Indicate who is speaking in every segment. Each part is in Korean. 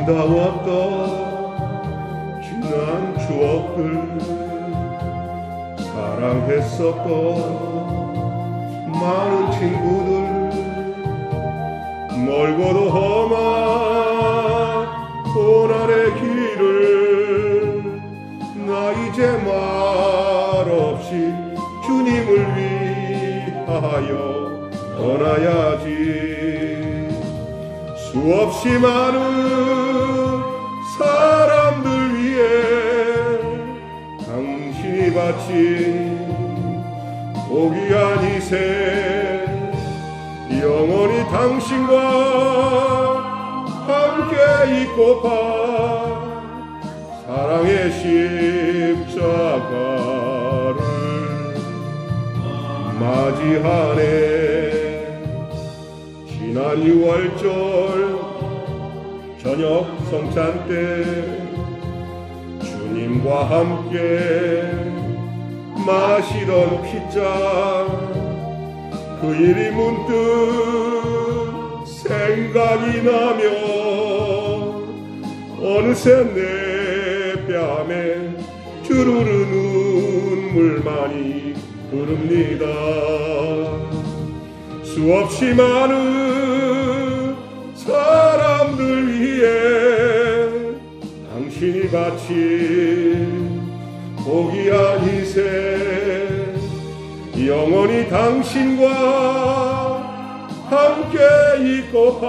Speaker 1: 아름다웠던 지난 추억들, 사랑했었던 많은 친구들, 멀고도 험한 고난의 길을 나 이제 말없이 주님을 위하여 떠나야지. 수없이 많은 사람들 위해 당신이 바친 고귀한 희생, 영원히 당신과 함께 있고파 사랑의 십자가를 맞이하네. 지난 6월절 저녁 성찬 때 주님과 함께 마시던 피잔, 그 일이 문득 생각이 나며 어느새 내 뺨에 주르르 눈물만이 흐릅니다. 수없이 많은 사람들 위해 당신이 바친 고귀한 희생, 영원히 당신과 함께 있고파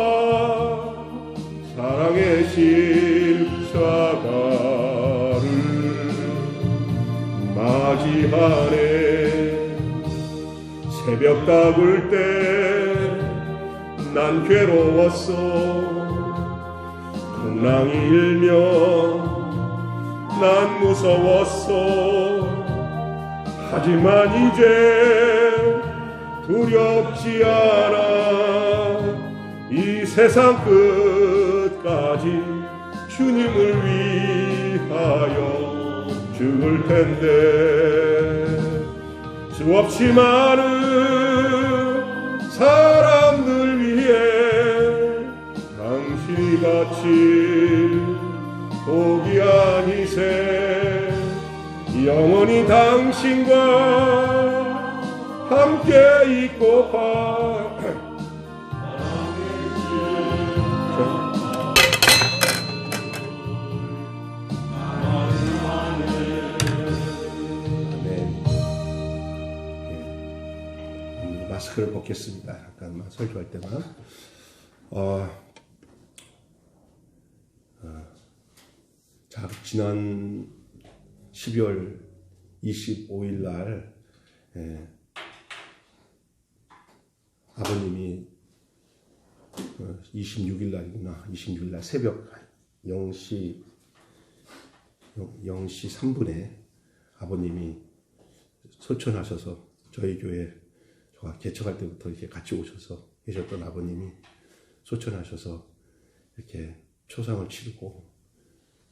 Speaker 1: 사랑의 십자가를 맞이하네. 새벽 다글 때 난 괴로웠어. 풍랑이 일며 난 무서웠어. 하지만 이제 두렵지 않아. 이 세상 끝까지 주님을 위하여 죽을 텐데. 수없이 많은 사람들 위해 당신이 바친 고귀한 희생, 영원히 당신과 함께 있고파. 마스크를 벗겠습니다. 잠깐만 설교할 때만. 자, 지난 12월 25일 날 아버님이 26일 날이구나. 26일 날 새벽 0시 3분에 아버님이 소천하셔서 저희 교회 저가 개척할 때부터 이렇게 같이 오셔서 계셨던 아버님이 소천하셔서 이렇게 초상을 치르고,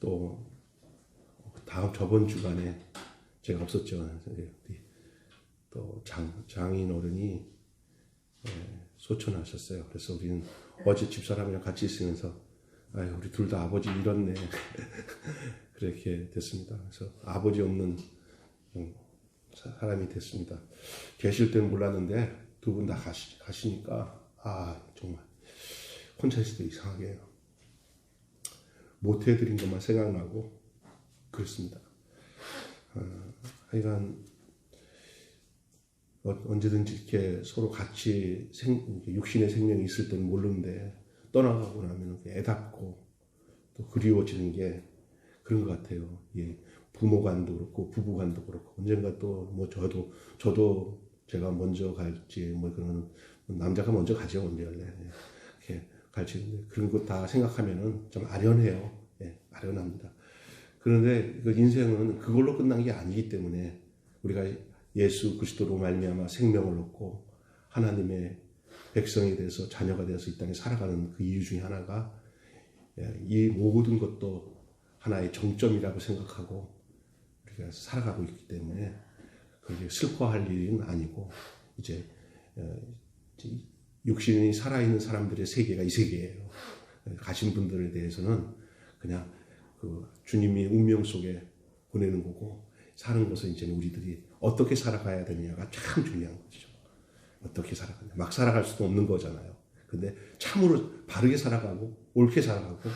Speaker 1: 또 저번 주간에 제가 없었죠. 또 장인 어른이 소천하셨어요. 그래서 우리는 어제 집사람이랑 같이 있으면서 아유, 우리 둘 다 아버지 잃었네 그렇게 됐습니다. 그래서 아버지 없는 사람이 됐습니다. 계실 때는 몰랐는데 두 분 다 가시니까 정말 혼자 있을 때 이상하게 못해드린 것만 생각나고 그렇습니다. 하여간 언제든지 이렇게 서로 같이 육신의 생명이 있을 때는 모르는데 떠나가고 나면 애답고 또 그리워지는 게 그런 것 같아요. 예. 부모간도 그렇고 부부간도 그렇고 언젠가 또 뭐 저도 제가 먼저 갈지 그런 남자가 먼저 가죠. 원래 이렇게 갈지 그런 것 다 생각하면은 좀 아련해요. 예, 아련합니다. 그런데 그 인생은 그걸로 끝난 게 아니기 때문에 우리가 예수 그리스도로 말미암아 생명을 얻고 하나님의 백성이 돼서 자녀가 되어서 이 땅에 살아가는 그 이유 중에 하나가 이 모든 것도 하나의 정점이라고 생각하고 우리가 살아가고 있기 때문에 그게 슬퍼할 일은 아니고 이제 육신이 살아있는 사람들의 세계가 이 세계예요. 가신 분들에 대해서는 그냥 그 주님이 운명 속에 보내는 거고, 사는 것은 이제는 우리들이 어떻게 살아가야 되느냐가 참 중요한 거죠. 어떻게 살아가냐. 막 살아갈 수도 없는 거잖아요. 근데 참으로 바르게 살아가고 옳게 살아가고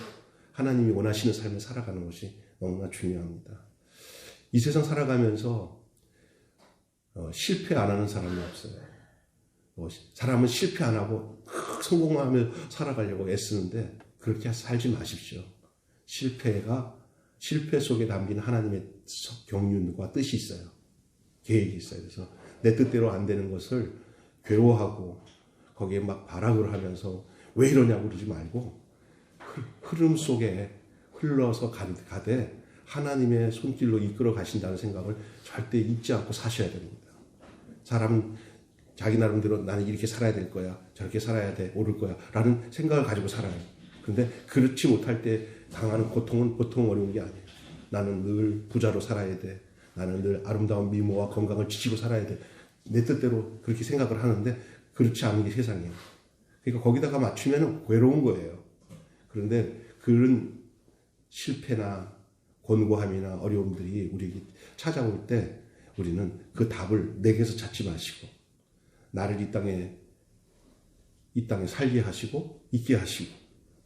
Speaker 1: 하나님이 원하시는 삶을 살아가는 것이 너무나 중요합니다. 이 세상 살아가면서 실패 안 하는 사람이 없어요. 사람은 실패 안 하고 성공하며 살아가려고 애쓰는데 그렇게 살지 마십시오. 실패 속에 담긴 하나님의 경륜과 뜻이 있어요. 계획이 있어요. 그래서 내 뜻대로 안 되는 것을 괴로워하고 거기에 막 발악을 하면서 왜 이러냐고 그러지 말고 흐름 속에 흘러서 가되 하나님의 손길로 이끌어 가신다는 생각을 절대 잊지 않고 사셔야 됩니다. 사람은 자기 나름대로 나는 이렇게 살아야 될 거야, 저렇게 살아야 돼, 옳을 거야 라는 생각을 가지고 살아요. 그런데 그렇지 못할 때 당하는 고통은 보통 어려운 게 아니에요. 나는 늘 부자로 살아야 돼. 나는 늘 아름다운 미모와 건강을 지키고 살아야 돼. 내 뜻대로 그렇게 생각을 하는데 그렇지 않은 게 세상이에요. 그러니까 거기다가 맞추면 괴로운 거예요. 그런데 그런 실패나 곤고함이나 어려움들이 우리에게 찾아올 때 우리는 그 답을 내게서 찾지 마시고 나를 이 땅에 살게 하시고 있게 하시고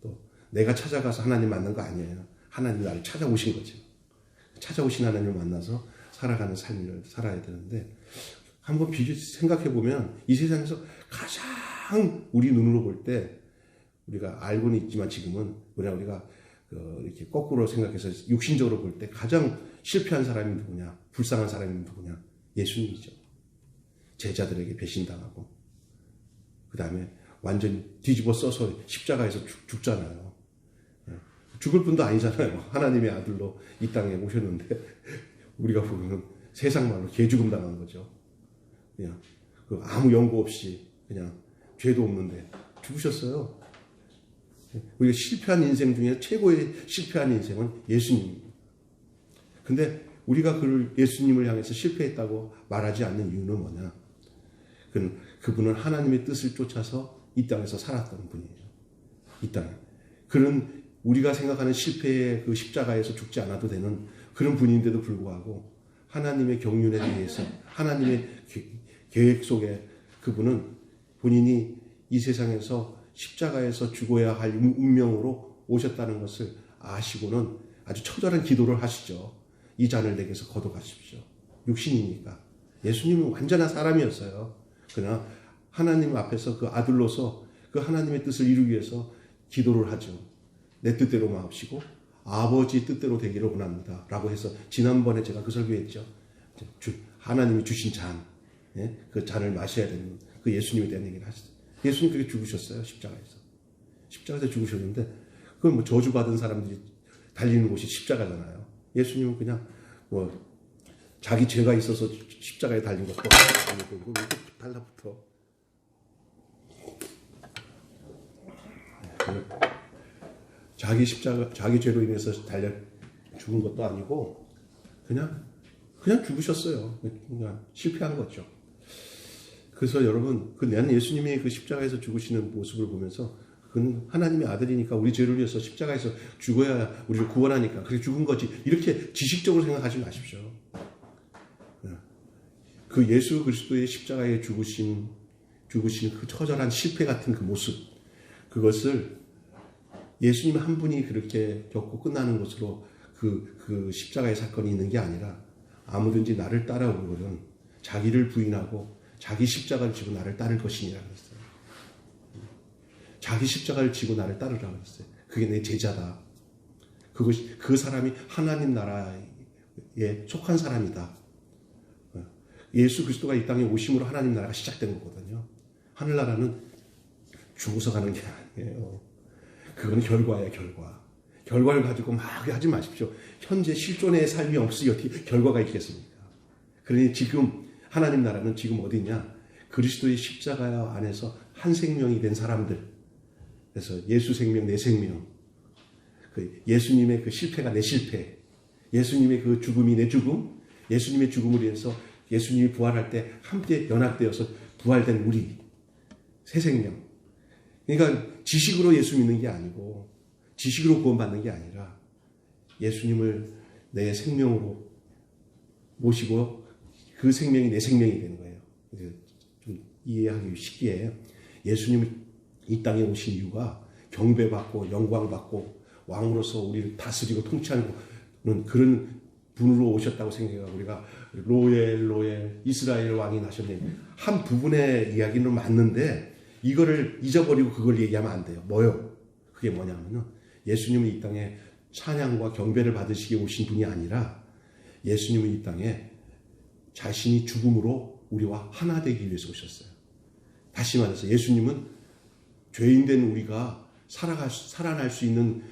Speaker 1: 또 내가 찾아가서 하나님 만난 거 아니에요. 하나님 나를 찾아오신 거죠. 찾아오신 하나님을 만나서 살아가는 삶을 살아야 되는데 한번 생각해 보면 이 세상에서 가장 우리 눈으로 볼 때 우리가 알고는 있지만 지금은 우리가 이렇게 거꾸로 생각해서 육신적으로 볼 때 가장 실패한 사람이 누구냐, 불쌍한 사람이 누구냐, 예수님이죠. 제자들에게 배신당하고 그 다음에 완전히 뒤집어 써서 십자가에서 죽잖아요. 죽을 뿐도 아니잖아요. 하나님의 아들로 이 땅에 오셨는데 우리가 보면 세상 말로 개죽음 당한 거죠. 그냥 아무 연고 없이 그냥 죄도 없는데 죽으셨어요. 우리가 실패한 인생 중에 최고의 실패한 인생은 예수님입니다. 근데 우리가 예수님을 향해서 실패했다고 말하지 않는 이유는 뭐냐? 그분은 하나님의 뜻을 쫓아서 이 땅에서 살았던 분이에요. 이 땅에. 그런 우리가 생각하는 실패의 그 십자가에서 죽지 않아도 되는 그런 분인데도 불구하고 하나님의 경륜에 대해서 하나님의 계획 속에 그분은 본인이 이 세상에서 십자가에서 죽어야 할 운명으로 오셨다는 것을 아시고는 아주 처절한 기도를 하시죠. 이 잔을 내게서 걷어가십시오. 육신이니까. 예수님은 완전한 사람이었어요. 그러나 하나님 앞에서 그 아들로서 그 하나님의 뜻을 이루기 위해서 기도를 하죠. 내 뜻대로 마옵시고 아버지 뜻대로 되기를 원합니다. 라고 해서 지난번에 제가 그 설교했죠. 하나님이 주신 잔, 그 잔을 마셔야 되는 그 예수님에 대한 얘기를 하시죠. 예수님 그렇게 죽으셨어요. 십자가에서 죽으셨는데 그건 뭐 저주받은 사람들이 달리는 곳이 십자가잖아요. 예수님은 그냥 자기 죄가 있어서 십자가에 달린 것도 아니고 이거 왜 이렇게 달라붙어. 자기 죄로 인해서 죽은 것도 아니고 그냥 죽으셨어요. 그냥 실패한 거죠. 그래서 여러분, 나는 예수님이 그 십자가에서 죽으시는 모습을 보면서 그는 하나님의 아들이니까 우리 죄를 위해서 십자가에서 죽어야 우리를 구원하니까 그렇게 죽은 거지. 이렇게 지식적으로 생각하지 마십시오. 그 예수 그리스도의 십자가에 죽으신 그 처절한 실패 같은 그 모습, 그것을 예수님 한 분이 그렇게 겪고 끝나는 것으로 그 십자가의 사건이 있는 게 아니라 아무든지 나를 따라오거든 자기를 부인하고 자기 십자가를 지고 나를 따를 것이니라 그랬어요. 자기 십자가를 지고 나를 따르라고 했어요. 그게 내 제자다. 그 사람이 하나님 나라에 속한 사람이다. 예수 그리스도가 이 땅에 오심으로 하나님 나라가 시작된 거거든요. 하늘나라는 죽어서 가는 게 아니에요. 그건 결과야, 결과. 결과를 가지고 막 하지 마십시오. 현재 실존의 삶이 없으니 어떻게 결과가 있겠습니까? 그러니 지금 하나님 나라는 지금 어디냐? 그리스도의 십자가 안에서 한 생명이 된 사람들. 그래서 예수 생명, 내 생명. 예수님의 그 실패가 내 실패. 예수님의 그 죽음이 내 죽음. 예수님의 죽음을 위해서 예수님이 부활할 때 함께 연합되어서 부활된 우리. 새 생명. 그러니까 지식으로 예수 믿는 게 아니고 지식으로 구원받는 게 아니라 예수님을 내 생명으로 모시고 그 생명이 내 생명이 되는 거예요. 좀 이해하기 쉽게 예수님이 이 땅에 오신 이유가 경배받고 영광받고 왕으로서 우리를 다스리고 통치하는 그런 분으로 오셨다고 생각하고 우리가 로엘 이스라엘 왕이 나셨네. 한 부분의 이야기는 맞는데 이거를 잊어버리고 그걸 얘기하면 안 돼요. 뭐요? 그게 뭐냐면요. 예수님은 이 땅에 찬양과 경배를 받으시기 오신 분이 아니라 예수님은 이 땅에 자신이 죽음으로 우리와 하나 되기 위해서 오셨어요. 다시 말해서 예수님은 죄인된 우리가 살아날 수 있는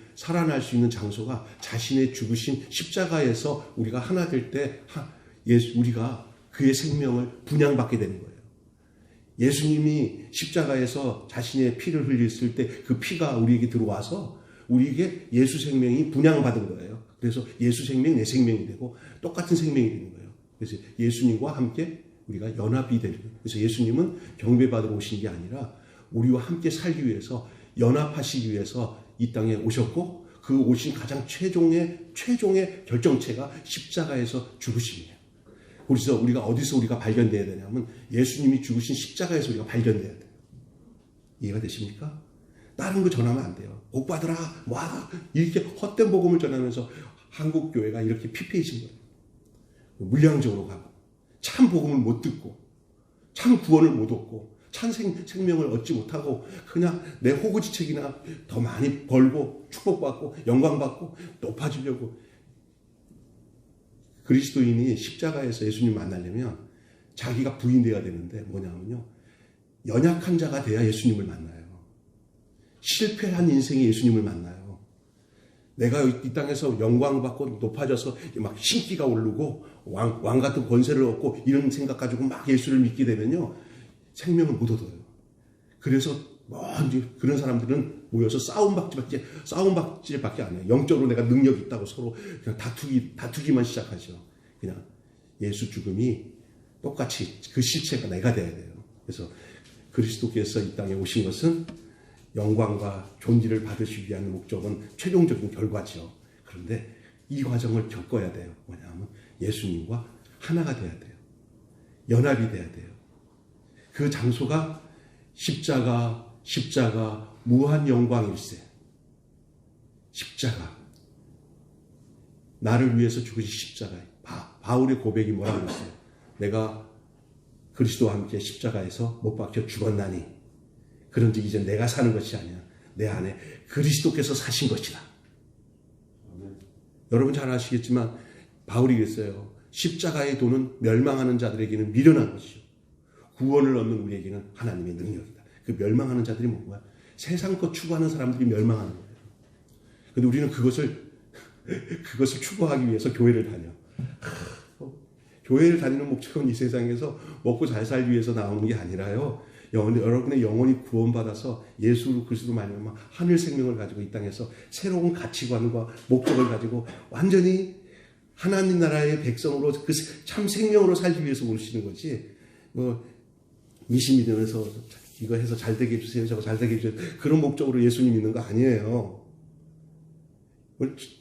Speaker 1: 장소가 자신의 죽으신 십자가에서 우리가 하나 될 때 우리가 그의 생명을 분양받게 되는 거예요. 예수님이 십자가에서 자신의 피를 흘렸을 때 그 피가 우리에게 들어와서 우리에게 예수 생명이 분양받은 거예요. 그래서 예수 생명, 내 생명이 되고 똑같은 생명이 되는 거예요. 그래서 예수님과 함께 우리가 연합이 되는 거예요. 그래서 예수님은 경배받으러 오신 게 아니라 우리와 함께 살기 위해서 연합하시기 위해서 이 땅에 오셨고 그 오신 가장 최종의 결정체가 십자가에서 죽으심이에요. 그래서 어디서 우리가 발견돼야 되냐면 예수님이 죽으신 십자가에서 우리가 발견돼야 돼요. 이해가 되십니까? 다른 거 전하면 안 돼요. 복 받으라, 뭐하라 이렇게 헛된 복음을 전하면서 한국 교회가 이렇게 피폐해진 거예요. 물량적으로 가고 참 복음을 못 듣고 참 구원을 못 얻고 참 생명을 얻지 못하고 그냥 내 호구지책이나 더 많이 벌고 축복받고 영광받고 높아지려고. 그리스도인이 십자가에서 예수님 만나려면 자기가 부인돼야 되는데 뭐냐면요. 연약한 자가 돼야 예수님을 만나요. 실패한 인생이 예수님을 만나요. 내가 이 땅에서 영광받고 높아져서 막 신기가 오르고 왕 같은 권세를 얻고 이런 생각 가지고 막 예수를 믿게 되면요. 생명을 못 얻어요. 그래서 그런 사람들은 모여서 싸움박질밖에 안 해요. 영적으로 내가 능력이 있다고 서로 그냥 다투기만 시작하죠. 그냥 예수 죽음이 똑같이 그 실체가 내가 돼야 돼요. 그래서 그리스도께서 이 땅에 오신 것은 영광과 존귀를 받으시기 위한 목적은 최종적인 결과죠. 그런데 이 과정을 겪어야 돼요. 뭐냐면 예수님과 하나가 돼야 돼요. 연합이 돼야 돼요. 그 장소가 십자가 무한 영광일세. 십자가. 나를 위해서 죽으신 십자가. 바울의 고백이 뭐라고 했어요? 내가 그리스도와 함께 십자가에서 못 박혀 죽었나니 그런즉 이제 내가 사는 것이 아니야. 내 안에 그리스도께서 사신 것이다. 여러분 잘 아시겠지만 바울이 그랬어요. 십자가의 도는 멸망하는 자들에게는 미련한 것이요. 구원을 얻는 우리에게는 하나님의 능력이다. 그 멸망하는 자들이 뭔가 세상 것 추구하는 사람들이 멸망하는 거예요. 그런데 우리는 그것을 추구하기 위해서 교회를 다녀. 교회를 다니는 목적은 이 세상에서 먹고 잘 살기 위해서 나오는 게 아니라요. 여러분의 영혼이 구원받아서 예수 그리스도 말미암아 하늘 생명을 가지고 이 땅에서 새로운 가치관과 목적을 가지고 완전히 하나님 나라의 백성으로 그 참 생명으로 살기 위해서 오시는 거지. 미신 믿으면서 이거 해서 잘 되게 해주세요. 저거 잘 되게 해주세요. 그런 목적으로 예수님 믿는 거 아니에요.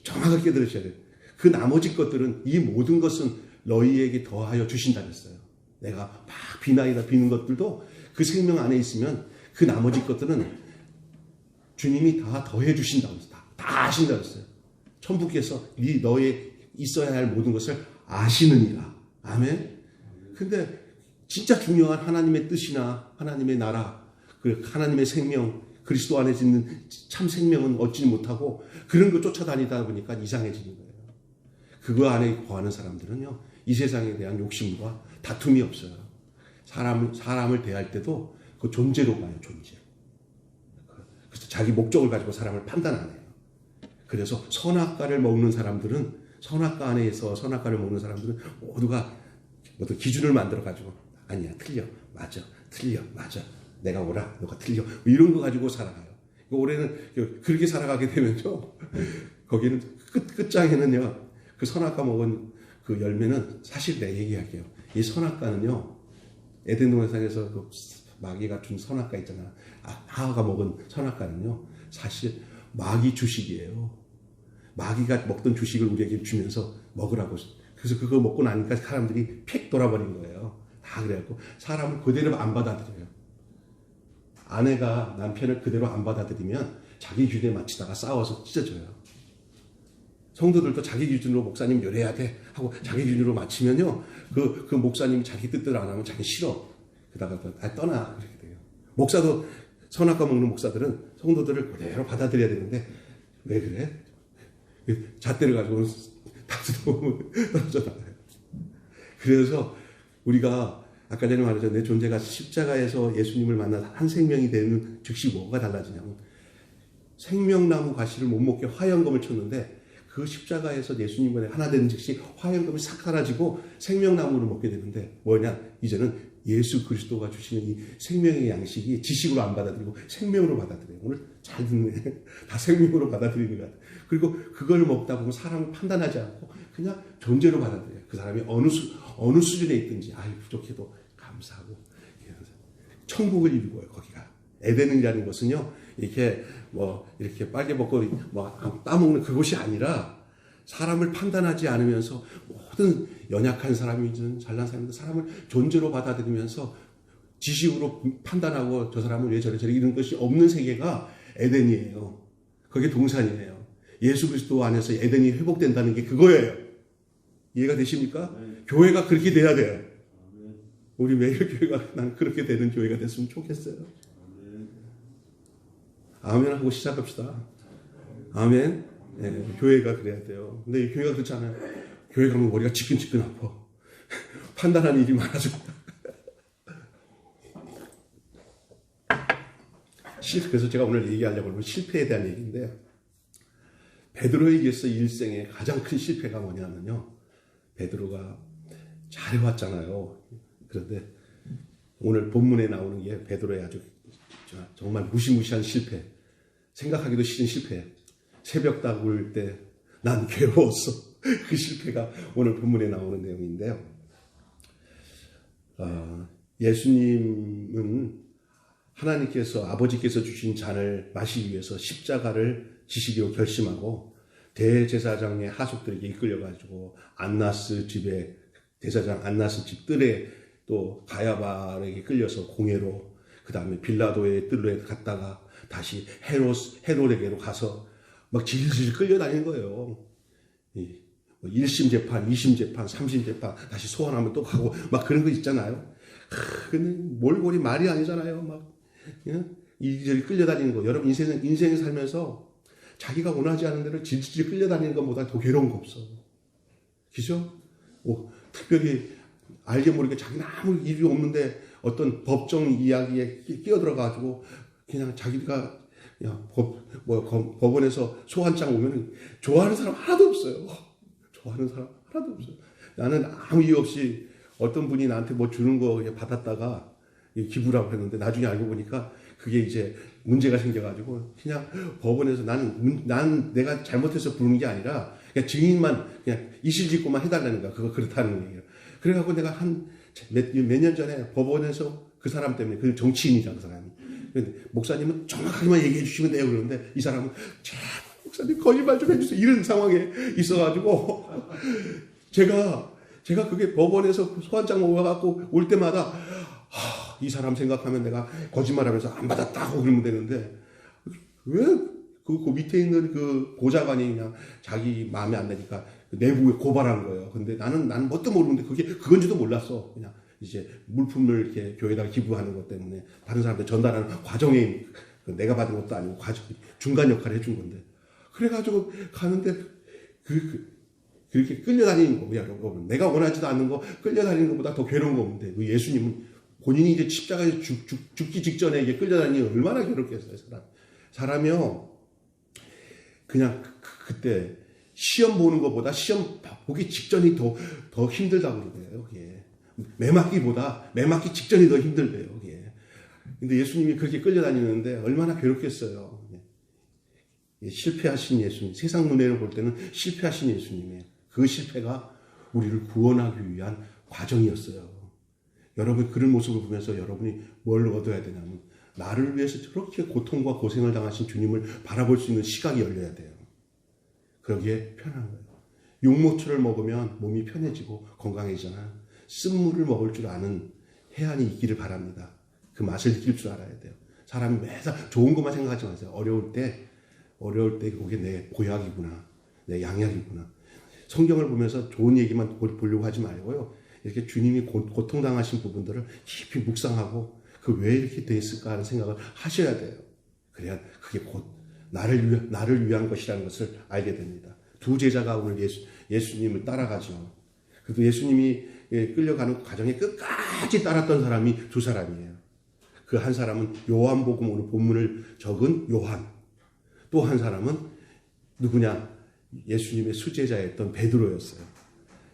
Speaker 1: 정확하게 들으셔야 돼요. 그 나머지 것들은 이 모든 것은 너희에게 더하여 주신다 그랬어요. 내가 막 비는 것들도 그 생명 안에 있으면 그 나머지 것들은 주님이 다 더해 주신다고 했어요. 다 아신다고 했어요. 천부께서 너의 있어야 할 모든 것을 아시느니라. 아멘. 근데 진짜 중요한 하나님의 뜻이나 하나님의 나라, 그 하나님의 생명, 그리스도 안에 있는 참 생명은 얻지 못하고 그런 거 쫓아다니다 보니까 이상해지는 거예요. 그거 안에 거하는 사람들은요, 이 세상에 대한 욕심과 다툼이 없어요. 사람을 대할 때도 그 존재로 봐요, 존재. 그래서 자기 목적을 가지고 사람을 판단 안 해요. 그래서 선악과를 먹는 사람들은, 선악과 안에서 선악과를 먹는 사람들은 모두가 어떤 기준을 만들어 가지고 아니야, 틀려, 맞아, 틀려, 맞아, 내가 옳아, 너가 틀려, 이런 거 가지고 살아가요. 올해는 그렇게 살아가게 되면요, 거기는 끝장에는요, 그 선악과 먹은 그 열매는 사실 내 얘기할게요. 이 선악과는요, 에덴 동산에서 그 마귀가 준 선악과 있잖아. 하와가 먹은 선악과는요, 사실 마귀 주식이에요. 마귀가 먹던 주식을 우리에게 주면서 먹으라고. 그래서 그거 먹고 나니까 사람들이 픽 돌아버린 거예요. 다 그래갖고 사람을 그대로 안 받아들여요. 아내가 남편을 그대로 안 받아들이면 자기 기준에 맞추다가 싸워서 찢어져요. 성도들도 자기 기준으로 목사님 요래야 돼 하고 자기 기준으로 맞추면요, 그 목사님이 자기 뜻대로 안 하면 자기 싫어. 그러다가 떠나. 그렇게 돼요. 목사도, 선악과 먹는 목사들은 성도들을 그대로 받아들여야 되는데 왜 그래? 잣대를 가지고 떨어져 나가요. 그래서 우리가 아까 전에 말했죠. 내 존재가 십자가에서 예수님을 만나 한 생명이 되는 즉시 뭐가 달라지냐면, 생명나무 가시를 못 먹게 화염검을 쳤는데 그 십자가에서 예수님과 하나 되는 즉시 화염검이 싹 사라지고 생명나무를 먹게 되는데 뭐냐? 이제는 예수 그리스도가 주시는 이 생명의 양식이 지식으로 안 받아들이고 생명으로 받아들여요. 오늘 잘 듣네. 다 생명으로 받아들이는 것 같아요. 그리고 그걸 먹다 보면 사람을 판단하지 않고 그냥 존재로 받아들여요. 그 사람이 어느 수준에 있든지, 부족해도 감사하고. 천국을 이루고요, 거기가. 에덴이라는 것은요, 이렇게 빨개 먹고 따먹는 그것이 아니라, 사람을 판단하지 않으면서 모든 연약한 사람이든 잘난 사람이든 사람을 존재로 받아들이면서 지식으로 판단하고 저 사람은 왜 저래 이런 것이 없는 세계가 에덴이에요. 그게 동산이에요. 예수 그리스도 안에서 에덴이 회복된다는 게 그거예요. 이해가 되십니까? 네. 교회가 그렇게 돼야 돼요. 우리 매일 교회가 난 그렇게 되는 교회가 됐으면 좋겠어요. 아멘 하고 시작합시다. 아멘. 네, 교회가 그래야 돼요. 근데 이 교회가 그렇지 않아요. 교회 가면 머리가 지끈지끈 아파. 판단하는 일이 많아져. 그래서 제가 오늘 얘기하려고 하는 실패에 대한 얘기인데, 베드로에게서 일생의 가장 큰 실패가 뭐냐면요, 베드로가 잘해왔잖아요. 그런데 오늘 본문에 나오는 게 베드로의 아주 정말 무시무시한 실패, 생각하기도 싫은 실패. 새벽 울 때 난 괴로웠어. 그 실패가 오늘 본문에 나오는 내용인데요. 예수님은 하나님께서, 아버지께서 주신 잔을 마시기 위해서 십자가를 지시기로 결심하고 대제사장의 하숙들에게 이끌려가지고 안나스 집에, 대제사장 안나스 집 뜰에, 또 가야바에게 끌려서 공회로, 그 다음에 빌라도의 뜰에 갔다가 다시 헤롯에게로 가서 막 질질 끌려다니는 거예요. 1심 재판, 2심 재판, 3심 재판, 다시 소환하면 또 가고, 막 그런 거 있잖아요. 근데 몰골이 말이 아니잖아요. 막, 이리저리 끌려다니는 거. 여러분, 인생을 살면서 자기가 원하지 않은 대로 질질 끌려다니는 것보다 더 괴로운 거 없어. 그죠? 특별히 알게 모르게 자기는 아무 일이 없는데 어떤 법정 이야기에 끼어들어가지고 그냥 자기가 법원에서 소환장 오면 좋아하는 사람 하나도 없어요. 좋아하는 사람 하나도 없어요. 나는 아무 이유 없이 어떤 분이 나한테 뭐 주는 거 받았다가 기부라고 했는데 나중에 알고 보니까 그게 이제 문제가 생겨가지고 그냥 법원에서 나는 내가 잘못해서 부르는 게 아니라 그냥 증인만 그냥 이실직고만 해달라는 거야. 그거 그렇다는 얘기예요. 그래갖고 내가 몇 년 전에 법원에서 그 사람 때문에, 그 정치인이잖아, 그 사람이. 근데 목사님은 정확하게만 얘기해 주시면 돼요. 그러는데 이 사람은 목사님 거짓말 좀 해주세요. 이런 상황에 있어가지고 제가 그게 법원에서 소환장 오가갖고 올 때마다 이 사람 생각하면 내가 거짓말하면서 안 받았다고 그러면 되는데 왜 그 밑에 있는 그 보좌관이 그냥 자기 마음에 안 드니까 내부에 고발한 거예요. 근데 나는 뭣도 모르는데 그게 그건지도 몰랐어. 그냥 이제 물품을 이렇게 교회에다가 기부하는 것 때문에 다른 사람들 전달하는 과정에 내가 받은 것도 아니고 중간 역할을 해준 건데, 그래가지고 가는데 그렇게 끌려다니는 거, 여러분. 내가 원하지도 않는 거 끌려다니는 것보다 더 괴로운 거 없는데, 그 예수님은 본인이 이제 십자가에 죽기 직전에 이게 끌려다니는 얼마나 괴롭겠어요, 사람이요. 그냥 그때 시험 보는 것보다 시험 보기 직전이 더 힘들다고 그래요, 그게. 매 맞기 직전이 더 힘들대요, 그게. 근데 예수님이 그렇게 끌려다니는데 얼마나 괴롭겠어요. 실패하신 예수님, 세상 눈에는 볼 때는 실패하신 예수님의 그 실패가 우리를 구원하기 위한 과정이었어요. 여러분, 그런 모습을 보면서 여러분이 뭘 얻어야 되냐면, 나를 위해서 저렇게 고통과 고생을 당하신 주님을 바라볼 수 있는 시각이 열려야 돼요. 그러기에 편한 거예요. 육모초를 먹으면 몸이 편해지고 건강해지잖아요. 쓴물을 먹을 줄 아는 해안이 있기를 바랍니다. 그 맛을 느낄 줄 알아야 돼요. 사람이 매사 좋은 것만 생각하지 마세요. 어려울 때 그게 내 보약이구나, 내 양약이구나. 성경을 보면서 좋은 얘기만 보려고 하지 말고요. 이렇게 주님이 고통당하신 부분들을 깊이 묵상하고 그 왜 이렇게 됐을까 하는 생각을 하셔야 돼요. 그래야 그게 곧 나를 위한 것이라는 것을 알게 됩니다. 두 제자가 오늘 예수님을 따라가죠. 그래도 예수님이 끌려가는 과정에 끝까지 따랐던 사람이 두 사람이에요. 그 한 사람은 요한복음 오늘 본문을 적은 요한. 또 한 사람은 누구냐? 예수님의 수제자였던 베드로였어요.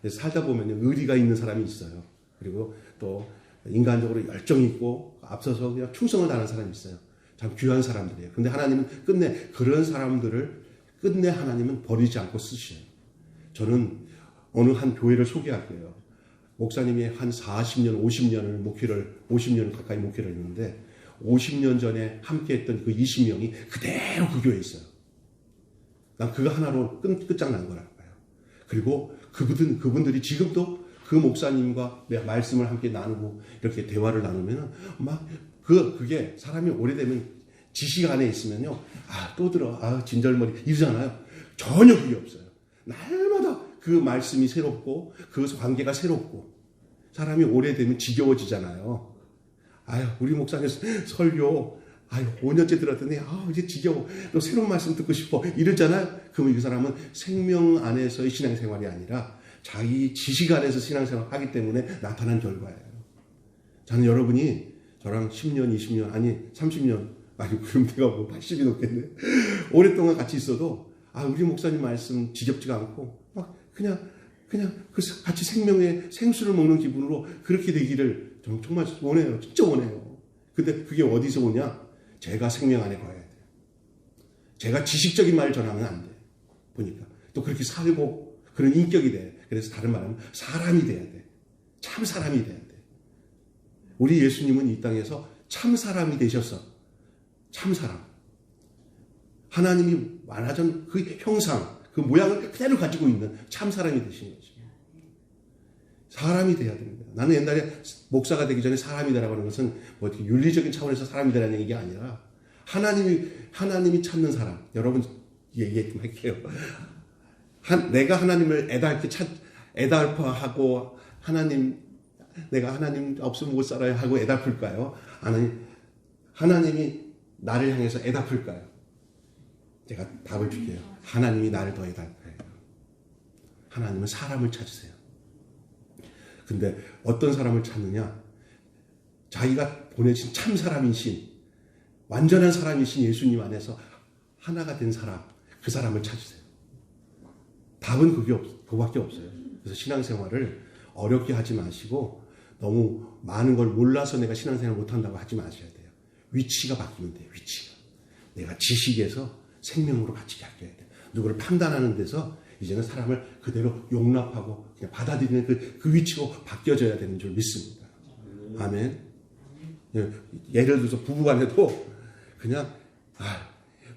Speaker 1: 그래서 살다 보면 의리가 있는 사람이 있어요. 그리고 또 인간적으로 열정이 있고 앞서서 그냥 충성을 다하는 사람이 있어요. 참 귀한 사람들이에요. 근데 하나님은 끝내 그런 사람들을 하나님은 버리지 않고 쓰셔요. 저는 어느 한 교회를 소개할게요. 목사님이 한 40년, 50년을 가까이 목회를 했는데 50년 전에 함께 했던 그 20명이 그대로 그 교회에 있어요. 난 그거 하나로 끝장난 거라고 봐요. 그리고 그분들이 지금도 그 목사님과 말씀을 함께 나누고 이렇게 대화를 나누면 그게 사람이 오래되면 지식 안에 있으면요. 또 들어. 진절머리 이러잖아요. 전혀 그게 없어요. 날마다 그 말씀이 새롭고 그 관계가 새롭고 사람이 오래되면 지겨워지잖아요. 우리 목사님 설교 5년째 들었더니 이제 지겨워. 또 새로운 말씀 듣고 싶어. 이러잖아요. 그러면 이 사람은 생명 안에서의 신앙생활이 아니라 자기 지식 안에서 신앙생활을 하기 때문에 나타난 결과예요. 저는 여러분이 저랑 10년, 20년, 아니 30년, 그럼 내가 80이 넘겠네. 오랫동안 같이 있어도 우리 목사님 말씀 지겹지가 않고 그냥 같이 생명의 생수를 먹는 기분으로 그렇게 되기를 정말 원해요. 진짜 원해요. 근데 그게 어디서 오냐? 제가 생명 안에 거해야 돼요. 제가 지식적인 말을 전하면 안 돼요. 보니까 또 그렇게 살고 그런 인격이 돼. 그래서 다른 말하면 사람이 돼야 돼. 참 사람이 돼야 돼. 우리 예수님은 이 땅에서 참 사람이 되셨어. 참 사람. 하나님이 말하자면 그 형상, 그 모양을 그대로 가지고 있는 참 사람이 되신 거죠. 사람이 돼야 됩니다. 나는 옛날에 목사가 되기 전에 사람이 되라고 하는 것은 어떻게 윤리적인 차원에서 사람이 되라는 얘기가 아니라 하나님이 찾는 사람. 여러분 얘기 좀 할게요. 내가 하나님을 애달파하고 내가 하나님 없으면 못 살아야 하고 애달플까요? 하나님이 나를 향해서 애달플까요? 제가 답을 줄게요. 하나님이 나를 더 애달파요. 하나님은 사람을 찾으세요. 근데 어떤 사람을 찾느냐? 자기가 보내신 참 사람이신 완전한 사람이신 예수님 안에서 하나가 된 사람, 그 사람을 찾으세요. 답은 그밖에 없어요. 그래서 신앙생활을 어렵게 하지 마시고 너무 많은 걸 몰라서 내가 신앙생활 못한다고 하지 마셔야 돼요. 위치가 바뀌면 돼요. 위치가. 내가 지식에서 생명으로 같이 바뀌어야 돼요. 누구를 판단하는 데서 이제는 사람을 그대로 용납하고 그냥 받아들이는 그 위치로 바뀌어져야 되는 줄 믿습니다. 아멘. 예를 들어서 부부간에도 그냥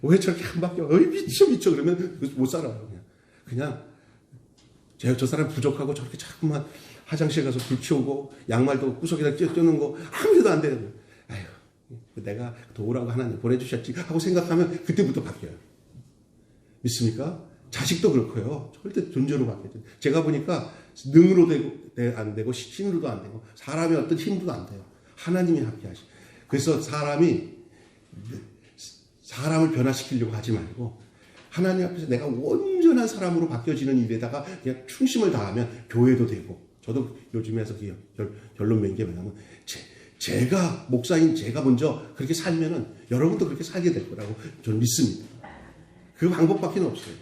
Speaker 1: 왜 저렇게 안 바뀌어? 미쳐 그러면 못 살아요. 그냥 저 사람 부족하고 저렇게 자꾸만 화장실 가서 불 켜고 양말도 구석에다 껴놓는 거 아무래도 안 되는 거예요. 내가 도우라고 하나님 보내주셨지 하고 생각하면 그때부터 바뀌어요. 믿습니까? 자식도 그렇고요. 절대 존재로 바뀌어요. 제가 보니까 능으로 안 되고 신으로도 안 되고 사람의 어떤 힘도 안 돼요. 하나님이 함께하시. 그래서 사람을 변화시키려고 하지 말고 하나님 앞에서 내가 온전한 사람으로 바뀌어지는 일에다가 그냥 충심을 다하면 교회도 되고. 저도 요즘에서 결론 낸 게 뭐냐면 제가 목사인 제가 먼저 그렇게 살면은 여러분도 그렇게 살게 될 거라고 저는 믿습니다. 그 방법밖에 없어요.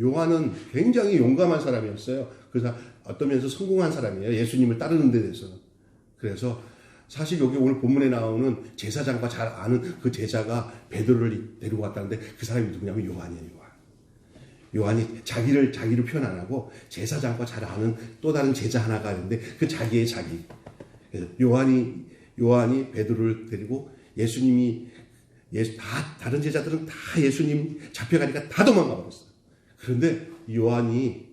Speaker 1: 요한은 굉장히 용감한 사람이었어요. 그래서 어떤 면에서 성공한 사람이에요. 예수님을 따르는 데 대해서. 그래서 사실 여기 오늘 본문에 나오는 제사장과 잘 아는 그 제자가 베드로를 데리고 갔다는데 그 사람이 누구냐면 요한이에요. 요한이 자기를 표현 안 하고 제사장과 잘 아는 또 다른 제자 하나가 있는데 그 자기의 자기. 요한이 베드로를 데리고 예수님이 다른 제자들은 다 예수님 잡혀가니까 다 도망가 버렸어요. 그런데 요한이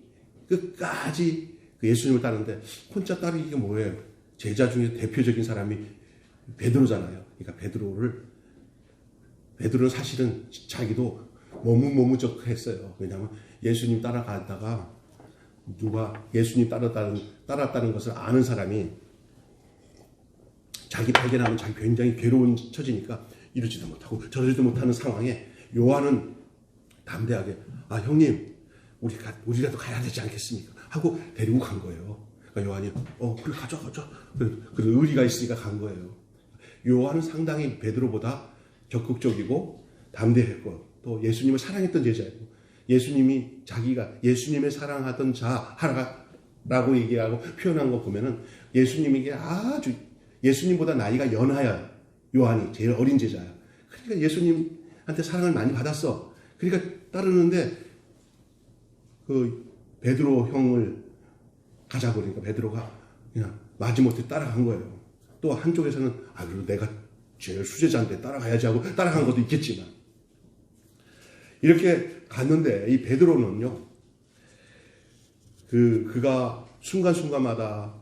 Speaker 1: 끝까지 그 예수님을 따르는데 혼자 따르기가 뭐예요? 제자 중에 대표적인 사람이 베드로잖아요. 그러니까 베드로는 사실은 자기도 머뭇머뭇했어요. 왜냐하면 예수님 따라가다가 누가 예수님 따랐다는 것을 아는 사람이 자기 발견하면 자기 굉장히 괴로운 처지니까 이러지도 못하고 저러지도 못하는 상황에 요한은 담대하게 형님 우리라도 가야 되지 않겠습니까? 하고 데리고 간 거예요. 그러니까 요한이 그래 가자. 그래서 의리가 있으니까 간 거예요. 요한은 상당히 베드로보다 적극적이고 담대했고 또 예수님을 사랑했던 제자예요. 예수님이 자기가 예수님을 사랑하던 자라고 얘기하고 표현한 거 보면은 예수님에게 아주 예수님보다 나이가 연하야. 요한이 제일 어린 제자야. 그러니까 예수님한테 사랑을 많이 받았어. 그러니까 따르는데 그 베드로 형을 가자고 그러니까 베드로가 그냥 마지못해 따라간 거예요. 또 한쪽에서는 그래도 내가 제일 수제자인데 따라가야지 하고 따라간 것도 있겠지만 이렇게 갔는데 이 베드로는요 그가 순간순간마다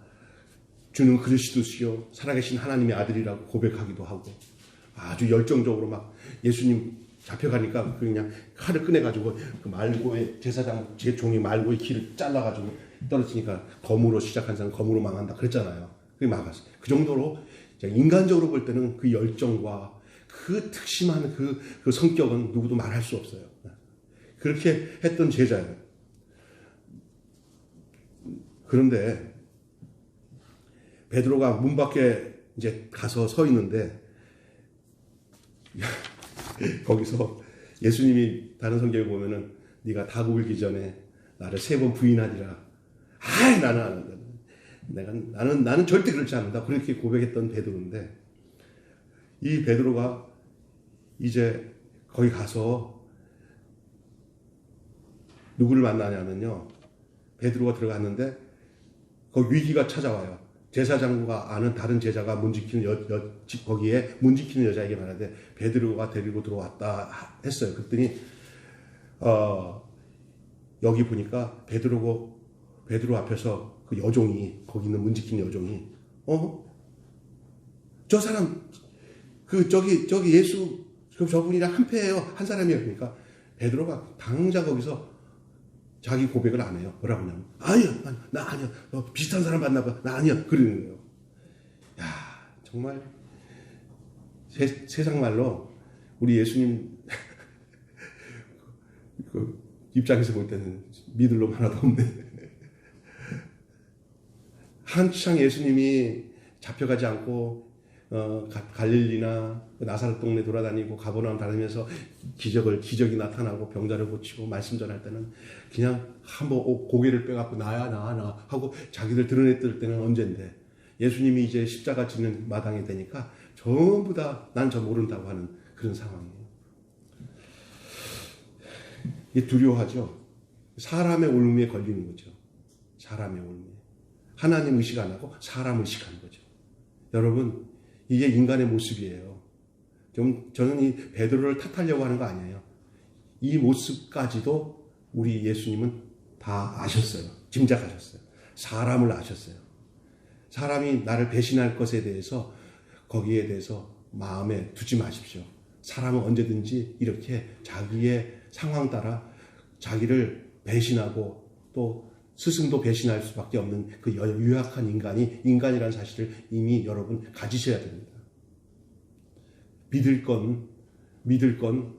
Speaker 1: 주는 그리스도시요 살아계신 하나님의 아들이라고 고백하기도 하고 아주 열정적으로 막 예수님 잡혀가니까 그냥 칼을 꺼내가지고 그 말고의 제사장 제 종이 말고의 길을 잘라가지고 떨어지니까 검으로 시작한 사람 검으로 망한다 그랬잖아요. 그게 막았어요. 그 정도로 인간적으로 볼 때는 그 열정과 그 특심한 그 성격은 누구도 말할 수 없어요. 그렇게 했던 제자예요. 그런데 베드로가 문 밖에 이제 가서 서 있는데 거기서 예수님이 다른 성경에 보면은 네가 닭 울기 전에 나를 3번 부인하리라. 나는 안 한다. 나는 절대 그렇지 않는다. 그렇게 고백했던 베드로인데 이 베드로가 이제 거기 가서 누구를 만나냐면요. 베드로가 들어갔는데 거기 위기가 찾아와요. 제사장과 아는 다른 제자가 문 지키는 거기에 문 지키는 여자에게 말하되 베드로가 데리고 들어왔다 했어요. 그랬더니 여기 보니까 베드로 앞에서 그 여종이 거기 있는 문 지키는 여종이 저 사람 저기 예수 저분이랑 한패예요. 한 사람이에요. 그러니까 베드로가 당장 거기서 자기 고백을 안 해요. 뭐라고 하냐면 나 아니야. 너 비슷한 사람 봤나 봐. 나 아니야. 그러는 거예요. 야 정말 세상 말로 우리 예수님 그 입장에서 볼 때는 믿을 놈 하나도 없네. 한창 예수님이 잡혀가지 않고 갈릴리나 나사렛 동네 돌아다니고 가버나움 다니면서 기적이 나타나고 병자를 고치고 말씀 전할 때는 그냥 한번 고개를 빼갖고 나야 나 하고 자기들 드러냈을 때는 언젠데 예수님이 이제 십자가 지는 마당에 되니까 전부 다 난 저 모른다고 하는 그런 상황이에요. 이게 두려워하죠. 사람의 올무에 걸리는 거죠. 사람의 올무에. 하나님 의식 안 하고 사람 의식하는 거죠. 여러분 이게 인간의 모습이에요. 저는 이 베드로를 탓하려고 하는 거 아니에요. 이 모습까지도 우리 예수님은 다 아셨어요. 짐작하셨어요. 사람을 아셨어요. 사람이 나를 배신할 것에 대해서 거기에 대해서 마음에 두지 마십시오. 사람은 언제든지 이렇게 자기의 상황 따라 자기를 배신하고 또 스승도 배신할 수밖에 없는 그 유약한 인간이 인간이라는 사실을 이미 여러분 가지셔야 됩니다. 믿을 건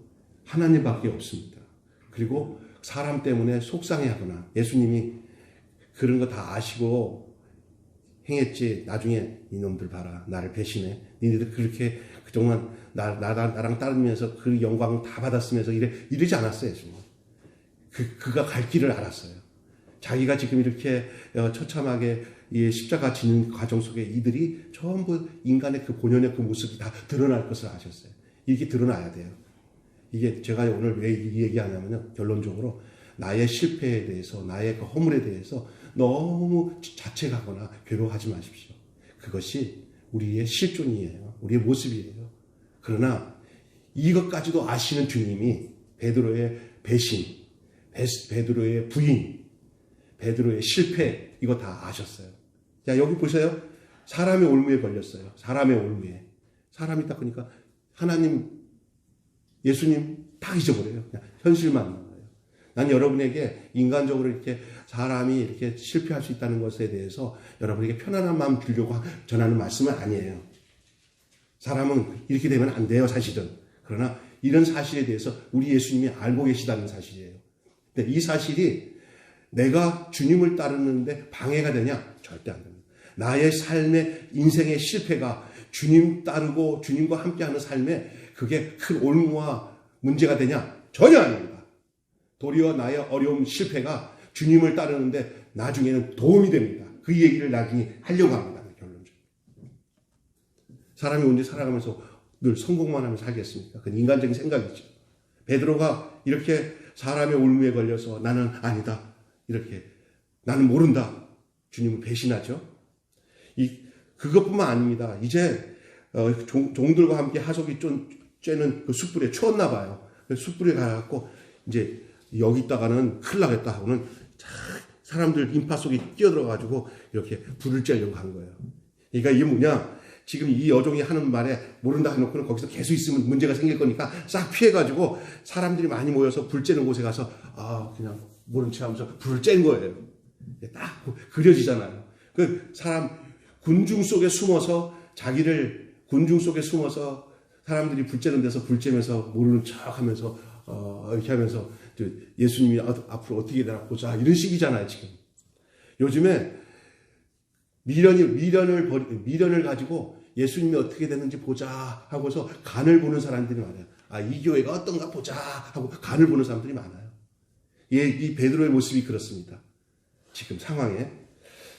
Speaker 1: 하나님밖에 없습니다. 그리고 사람 때문에 속상해하거나 예수님이 그런 거 다 아시고 행했지 나중에 이놈들 봐라 나를 배신해 니네들 그렇게 그동안 나랑 따르면서 그 영광을 다 받았으면서 이러지 않았어요. 예수님. 그가 갈 길을 알았어요. 자기가 지금 이렇게 처참하게 십자가 지는 과정 속에 이들이 전부 인간의 그 본연의 그 모습이 다 드러날 것을 아셨어요. 이게 드러나야 돼요. 이게 제가 오늘 왜 이 얘기하냐면요. 결론적으로 나의 실패에 대해서 나의 그 허물에 대해서 너무 자책하거나 괴로워하지 마십시오. 그것이 우리의 실존이에요. 우리의 모습이에요. 그러나 이것까지도 아시는 주님이 베드로의 배신, 베드로의 부인, 베드로의 실패 이거 다 아셨어요. 자, 여기 보세요. 사람의 올무에 걸렸어요. 사람의 올무에. 사람이 딱 보니까 하나님, 예수님 다 잊어버려요. 그냥 현실만 나와요. 난 여러분에게 인간적으로 이렇게 사람이 이렇게 실패할 수 있다는 것에 대해서 여러분에게 편안한 마음 주려고 전하는 말씀은 아니에요. 사람은 이렇게 되면 안 돼요, 사실은. 그러나 이런 사실에 대해서 우리 예수님이 알고 계시다는 사실이에요. 근데 이 사실이 내가 주님을 따르는데 방해가 되냐? 절대 안 됩니다. 나의 삶의 인생의 실패가 주님 따르고 주님과 함께하는 삶에 그게 큰 올무와 문제가 되냐? 전혀 아닙니다. 도리어 나의 어려움, 실패가 주님을 따르는데 나중에는 도움이 됩니다. 그 얘기를 나중에 하려고 합니다. 결론적으로. 사람이 언제 살아가면서 늘 성공만 하면 살겠습니까? 그건 인간적인 생각이죠. 베드로가 이렇게 사람의 올무에 걸려서 나는 아니다. 이렇게 나는 모른다. 주님을 배신하죠. 그것뿐만 아닙니다. 이제 종들과 함께 하석이 쬐는 그 숯불에 추웠나 봐요. 숯불에 가갖고 이제 여기 있다가는 큰일 나겠다 하고는 사람들 인파 속에 끼어들어가지고 이렇게 불을 쬐려고 한 거예요. 그러니까 이게 뭐냐? 지금 이 여종이 하는 말에 모른다 해놓고는 거기서 계속 있으면 문제가 생길 거니까 싹 피해가지고 사람들이 많이 모여서 불 쬐는 곳에 가서 그냥 모른 체 하면서 불을 쬐는 거예요. 딱 그려지잖아요. 그 사람 군중 속에 숨어서 군중 속에 숨어서 사람들이 불 쬐는 데서 불 쬐면서 모르는 척 하면서 이렇게 하면서 예수님이 앞으로 어떻게 되나 보자 이런 식이잖아요. 지금 요즘에 미련을 가지고 예수님이 어떻게 되는지 보자 하고서 간을 보는 사람들이 많아요. 이 교회가 어떤가 보자 하고 간을 보는 사람들이 많아요. 이 베드로의 모습이 그렇습니다. 지금 상황에.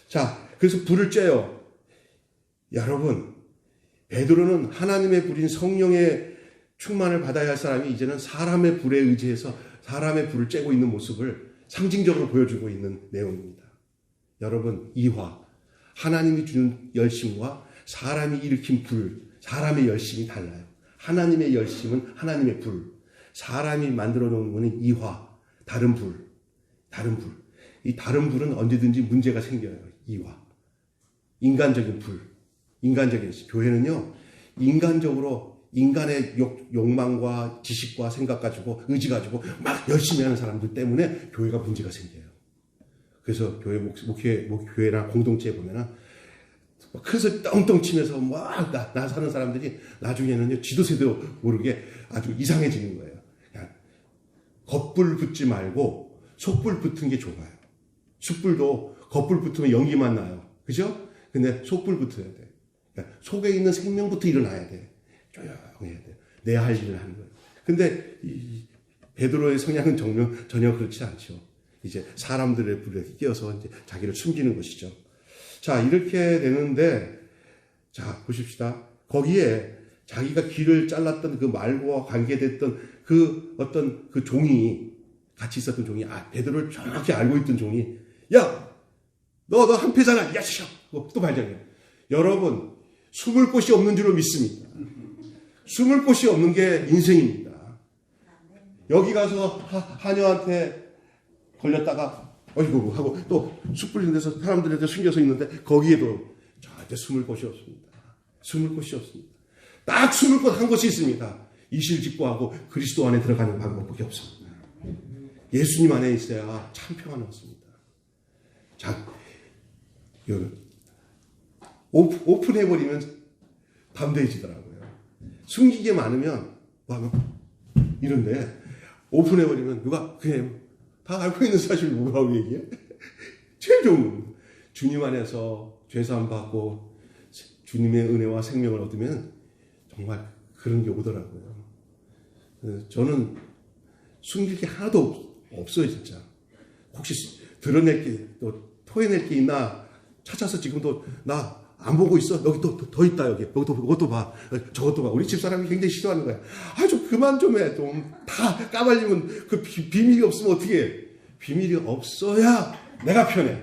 Speaker 1: 자, 그래서 불을 쬐요. 여러분, 베드로는 하나님의 불인 성령의 충만을 받아야 할 사람이 이제는 사람의 불에 의지해서 사람의 불을 쬐고 있는 모습을 상징적으로 보여주고 있는 내용입니다. 여러분, 이화. 하나님이 주는 열심과 사람이 일으킨 불, 사람의 열심이 달라요. 하나님의 열심은 하나님의 불, 사람이 만들어 놓은 것은 이화, 다른 불. 이 다른 불은 언제든지 문제가 생겨요. 이화. 인간적인 불, 인간적인 교회는요, 인간적으로 인간의 욕망과 지식과 생각 가지고 의지 가지고 막 열심히 하는 사람들 때문에 교회가 문제가 생겨요. 그래서 교회나 공동체에 보면은 큰 소리 떵떵 치면서 막 나 사는 사람들이 나중에는요 지도새도 모르게 아주 이상해지는 거예요. 그냥 겉불 붙지 말고 속불 붙은 게 좋아요. 숯불도 겉불 붙으면 연기만 나요. 그죠? 근데 속불 붙어야 돼. 그러니까 속에 있는 생명부터 일어나야 돼. 조용해야 돼. 내 할 일을 하는 거예요. 근데 이 베드로의 성향은 전혀 그렇지 않죠. 이제 사람들의 불에 끼어서 이제 자기를 숨기는 것이죠. 자, 이렇게 되는데, 자, 보십시다. 거기에 자기가 귀를 잘랐던 그 말과 관계됐던 그 어떤 그 종이, 같이 있었던 종이, 베드로를 정확히 알고 있던 종이, 야! 너 한패잖아! 야, 씨! 또 발견해요. 여러분, 숨을 곳이 없는 줄로 믿습니다. 숨을 곳이 없는 게 인생입니다. 여기 가서 하녀한테 걸렸다가 어이구 하고 또 숯 불린 데서 사람들한테 숨겨서 있는데 거기에도 절대 숨을 곳이 없습니다. 숨을 곳이 없습니다. 딱 숨을 곳 한 곳이 있습니다. 이실직고하고 그리스도 안에 들어가는 방법밖에 없습니다. 예수님 안에 있어야 참 평안이 없습니다. 자, 오픈해버리면 담대해지더라고요. 숨기게 많으면 이런데 오픈해버리면 누가 그냥 다 알고 있는 사실 뭐라고 얘기해? 제일 좋은 겁니다. 주님 안에서 죄사함 받고 주님의 은혜와 생명을 얻으면 정말 그런 게 오더라고요. 저는 숨길 게 하나도 없어요, 진짜. 혹시 드러낼 게, 또 토해낼 게 있나 찾아서 지금도 나 안 보고 있어. 여기 또 더 있다, 여기. 이것도 봐. 저것도 봐. 우리 집사람이 굉장히 싫어하는 거야. 좀 그만 좀 해. 좀 다 까발리면 그 비밀이 없으면 어떻게 해? 비밀이 없어야 내가 편해.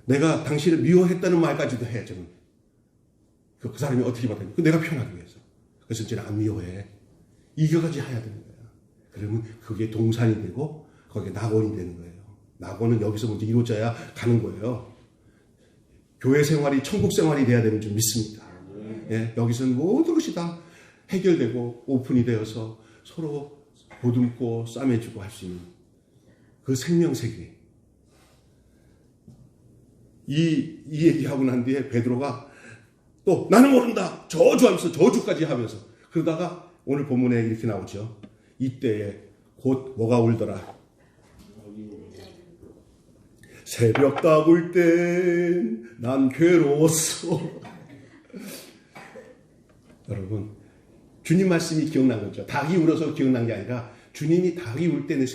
Speaker 1: 내가 당신을 미워했다는 말까지도 해, 저는. 그 사람이 어떻게 받았냐? 내가 편하기 위해서. 그래서 이제 안 미워해. 이거까지 해야 되는 거야. 그러면 그게 동산이 되고 거기에 낙원이 되는 거예요. 낙원은 여기서 먼저 이루어져야 가는 거예요. 교회 생활이 천국 생활이 돼야 되는 줄 믿습니다. 예, 여기서는 모든 것이 다 해결되고 오픈이 되어서 서로 보듬고 싸매주고 할 수 있는 그 생명세계. 이 얘기하고 난 뒤에 베드로가 또 나는 모른다 저주하면서 저주까지 하면서 그러다가 오늘 본문에 이렇게 나오죠. 이때에 곧 뭐가 울더라. 새벽 닭 울 땐 난 괴로웠어. 여러분 주님 말씀이 기억난 거죠. 닭이 울어서 기억난 게 아니라 주님이 닭이 울 때는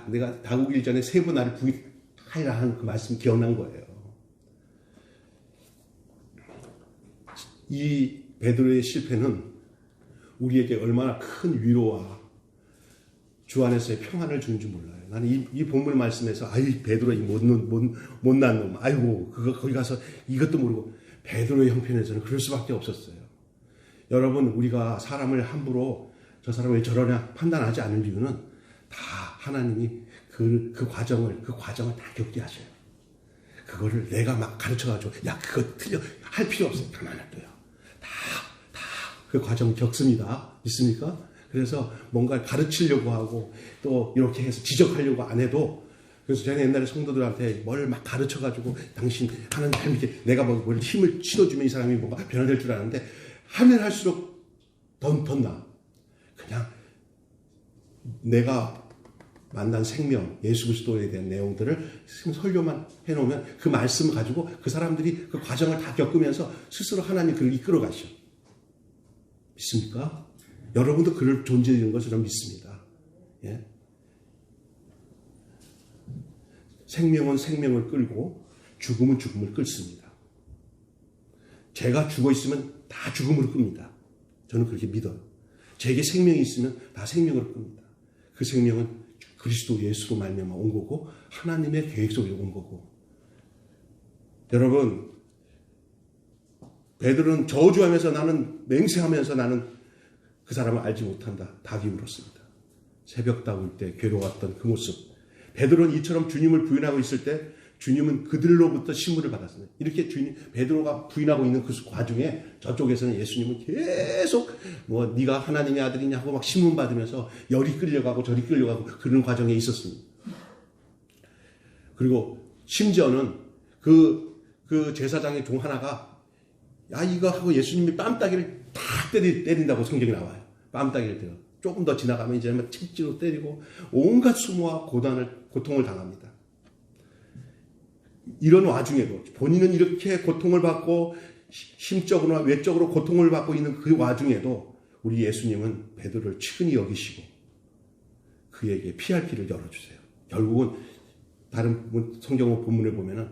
Speaker 1: 내가 닭 우길 전에 세 번 나를 부인하리라 하는 그 말씀이 기억난 거예요. 이 베드로의 실패는 우리에게 얼마나 큰 위로와 주 안에서의 평안을 주는 줄 몰라요. 나는 이 본문 말씀에서 아이 베드로 이 못난 놈, 아이고 거기 가서 이것도 모르고 베드로의 형편에서는 그럴 수밖에 없었어요. 여러분 우리가 사람을 함부로 저 사람 왜 저러냐 판단하지 않을 이유는 다 하나님이 그 과정을 다 겪게 하셔요. 그거를 내가 막 가르쳐가지고 야 그거 틀려 할 필요 없어요. 가만히 놔둬요. 다 그 과정 겪습니다. 있습니까? 그래서 뭔가 가르치려고 하고 또 이렇게 해서 지적하려고 안 해도 그래서 저는 옛날에 성도들한테 뭘 막 가르쳐가지고 당신 하나님 이렇게 내가 뭘 힘을 실어주면 이 사람이 뭔가 변화될 줄 아는데 하면 할수록 더 나. 그냥 내가 만난 생명 예수 그리스도에 대한 내용들을 설교만 해놓으면 그 말씀을 가지고 그 사람들이 그 과정을 다 겪으면서 스스로 하나님 그를 이끌어 가셔. 믿습니까? 여러분도 그럴 존재인 것을 저는 믿습니다. 예? 생명은 생명을 끌고 죽음은 죽음을 끌습니다. 제가 죽어 있으면 다 죽음으로 끕니다. 저는 그렇게 믿어요. 제게 생명이 있으면 다 생명으로 끕니다. 그 생명은 그리스도 예수로 말미암아 온 거고 하나님의 계획 속에 온 거고. 여러분 베드로는 저주하면서 나는 맹세하면서 나는 그 사람을 알지 못한다. 닭이 울었습니다. 새벽 닭 울 때 괴로웠던 그 모습. 베드로는 이처럼 주님을 부인하고 있을 때 주님은 그들로부터 신문을 받았습니다. 이렇게 베드로가 부인하고 있는 그 과정에 저쪽에서는 예수님은 계속 네가 하나님의 아들이냐 하고 막 신문 받으면서 열이 끌려가고 저리 끌려가고 그런 과정에 있었습니다. 그리고 심지어는 그 제사장의 종 하나가 야 이거 하고 예수님이 뺨따기를 다 때린다고 성경이 나와요. 뺨따기를 때려. 조금 더 지나가면 이제 채찍으로 때리고 온갖 수모와 고통을 당합니다. 이런 와중에도 본인은 이렇게 고통을 받고 심적으로나 외적으로 고통을 받고 있는 그 와중에도 우리 예수님은 베드로를 측은히 여기시고 그에게 피할 길을 열어주세요. 결국은 다른 성경 본문을 보면은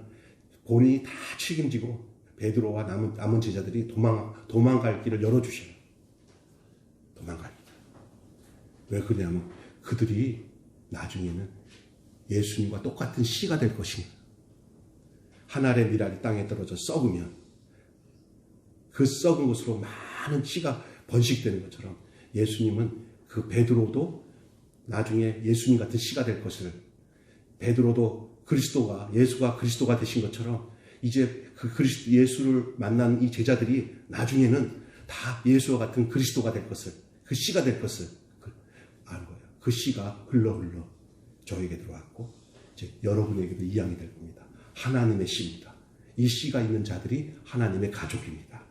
Speaker 1: 본인이 다 책임지고 베드로와 남은 제자들이 도망갈 길을 열어주셔요. 도망갈 길. 왜 그러냐면 그들이 나중에는 예수님과 똑같은 씨가 될 것입니다. 한 알의 미랄이 땅에 떨어져 썩으면 그 썩은 것으로 많은 씨가 번식되는 것처럼 예수님은 그 베드로도 나중에 예수님 같은 씨가 될 것을 베드로도 예수가 그리스도가 되신 것처럼 이제 예수를 만난 이 제자들이 나중에는 다 예수와 같은 그리스도가 될 것을 그 씨가 될 것을 아는 거예요. 그 씨가 흘러 저에게 들어왔고 이제 여러분에게도 이 양이 될 겁니다. 하나님의 씨입니다. 이 씨가 있는 자들이 하나님의 가족입니다.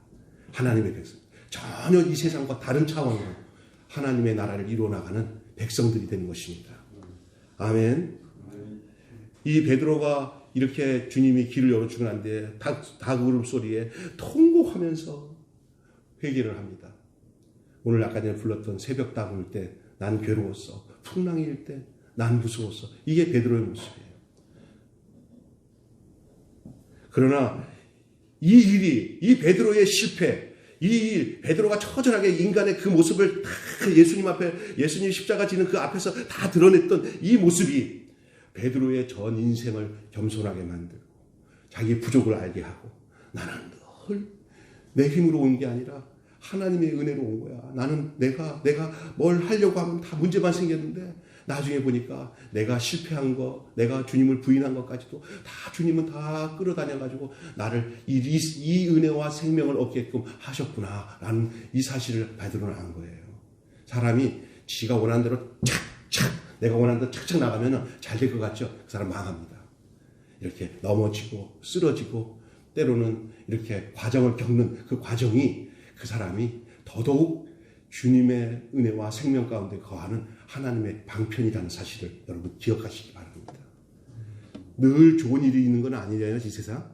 Speaker 1: 하나님의 백성. 전혀 이 세상과 다른 차원으로 하나님의 나라를 이루어나가는 백성들이 되는 것입니다. 아멘. 이 베드로가 이렇게 주님이 길을 열어주고 난 뒤에 닭 울음소리에 통곡하면서 회개를 합니다. 오늘 아까 전에 불렀던 새벽 닭 울 때 난 괴로웠어. 풍랑일 때 난 무서웠어. 이게 베드로의 모습이에요. 그러나 이 베드로의 실패, 이 베드로가 처절하게 인간의 그 모습을 다 예수님 십자가 지는 그 앞에서 다 드러냈던 이 모습이 베드로의 전 인생을 겸손하게 만들고 자기의 부족을 알게 하고 나는 늘 내 힘으로 온 게 아니라 하나님의 은혜로 온 거야. 나는 내가 뭘 하려고 하면 다 문제만 생겼는데 나중에 보니까 내가 실패한 거, 내가 주님을 부인한 것까지도 다 주님은 다 끌어다녀가지고 나를 이 은혜와 생명을 얻게끔 하셨구나라는 이 사실을 베드로는 안 거예요. 사람이 지가 원하는 대로 착착 내가 원하는 대로 착착 나가면 잘 될 것 같죠? 그 사람 망합니다. 이렇게 넘어지고 쓰러지고 때로는 이렇게 과정을 겪는 그 과정이 그 사람이 더더욱 주님의 은혜와 생명 가운데 거하는 하나님의 방편이라는 사실을 여러분 기억하시기 바랍니다. 늘 좋은 일이 있는 건 아니잖아요, 이 세상.